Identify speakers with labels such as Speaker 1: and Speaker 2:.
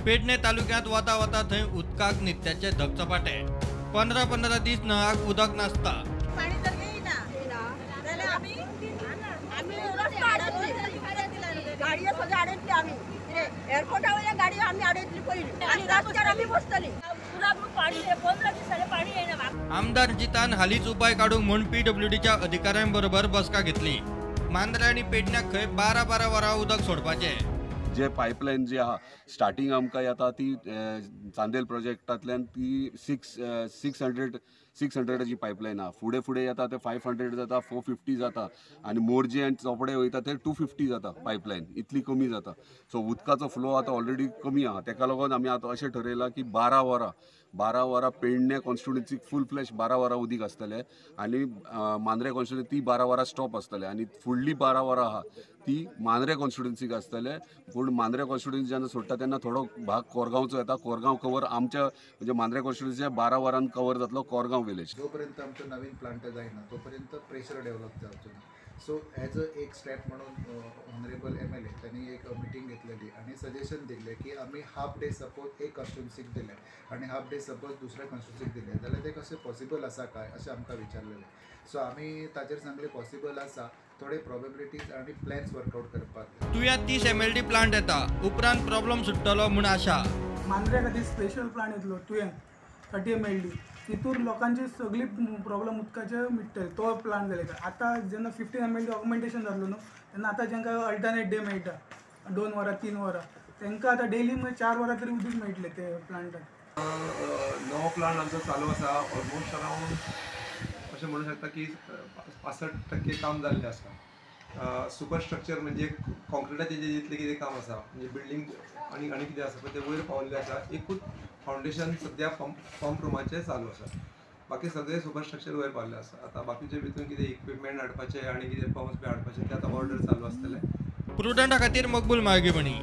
Speaker 1: पेडणे तालुक्यात वता वता थंय उदकाक नित्याचे धबधपाटे 15 दीस नळाक उदक नासता।
Speaker 2: पाणी जर येईना जाल्यार आमी रस्ता अडयतली गाडयो सगळ्यो अडयतली आमी एअरपोर्टा वयल्या गाडयो आमी अडयतली पयली आनी रस्त्यार आमी बसतली पुराक पाणी 15 दीस जाले पाणी येना।
Speaker 1: आमदार जितान हालीच उपाय काडूंक म्हूण PWDच्या अधिकाऱ्यांबरोबर बसका घेतली। मांद्रे आनी पेडण्याक खंय 12 वरां उदक सोडपाचे।
Speaker 3: जे पायपलायन जी आहा स्टार्टिंग आमकां येता ती चांदेल प्रोजेक्टांतल्यान ती 600ची पायपलायन आहा। फुडें फुडें येता ते 500 जाता 450 जाता आनी मोरजे आनी चोपडे वयता ते 250 जाता पायपलायन इतली कमी जाता। सो उदकाचो फ्लो आतां ऑलरेडी कमी आहा तेका लागून आमी आतां अशें ठरयलां की 12 वरां पेडणे कॉन्स्टिट्युएन्सीक फूल फ्लॅश 12 वरां उदीक आसतलें आनी मांद्रे कॉन्स्टिट्युएन्सी ती 12 वरां स्टॉप आसतलें आनी फुडली 12 वरां आहा ती मांद्रे कॉन्स्टिट्युएन्सीक आसतलें। पूण मांद्रे कॉन्स्टिट्युएन्सी जेन्ना सोडटा तेन्ना थोडो भाग कोरगांवचो येता। कोरगांव कवर आमच्या म्हणजे मांद्रे कॉन्स्टिट्युएन्सीच्या 12 वरांन कवर जातलो कोरगांव विलेज।
Speaker 4: जोपर्यंत आमचं नवीन प्लांट जायना तोपर्यंत प्रेशर डेव्हलप जावचो ना। सो ॲज एक स्टेप म्हणून ऑनरेबल MLA त्यांनी एक मिटींग घेतलेली आणि सजेशन दिले की आम्ही हाफ डे सपोज एक कॉन्स्टिट्युएन्सीक दिले आणि हाफ डे सपोज दुसऱ्या कॉन्स्टिट्युएन्सीक दिले जाल्यार ते कशें पॉसिबल आसा काय अशें आमकां विचारलेलें। सो आमी ताचेर सांगले पॉसिबल आसा थोडे प्रोबेबिलिटीज आणि प्लॅन्स वर्कआउट करपाक।
Speaker 1: तुया 30 MLD प्लांट येता उपरांत प्रॉब्लेम सुट्टलो म्हूण आशा।
Speaker 5: मांद्रे खातीर स्पेशल प्लांट येतलो तुवें 30 MLD तितूर लोकांची सगळी प्रॉब्लेम उदकाचे मिटतले तो प्लांट जाले काय। आतां जेन्ना 15 MLD ऑगमेंटेशन जाल्लो न्हू तेन्ना आतां जेंकां अल्टरनेट डे मेळटा 2 वरां 3 वरां तेंकां आतां डेली 4 वरां तरी उदीक मेळटलें ते प्लांटान।
Speaker 6: नवो प्लांट आमचो चालू आसा ऑलमोस्ट अरावंड अशें म्हणू शकता की 65% काम जाल्लें आसा। सुपरस्ट्रक्चर म्हणजे कॉन्क्रिटाचें जे जितलें कितें काम आसा म्हणजे बिल्डींग आनी कितें आसा पळय ते वयर पावल्लें आसा। एकूच फावंडेशन सद्या पंप रूमाचें चालू आसा बाकी सगळे सुपरस्ट्रक्चर वयर पावल्लें आसा। आतां बाकीचे भितून कितें इक्विपमेंट हाडपाचें आनी कितें पंप्स बी हाडपाचें तें आतां ऑर्डर चालू आसतलें।
Speaker 1: प्रुडंटा खातीर मकबूल मार्गीपणी।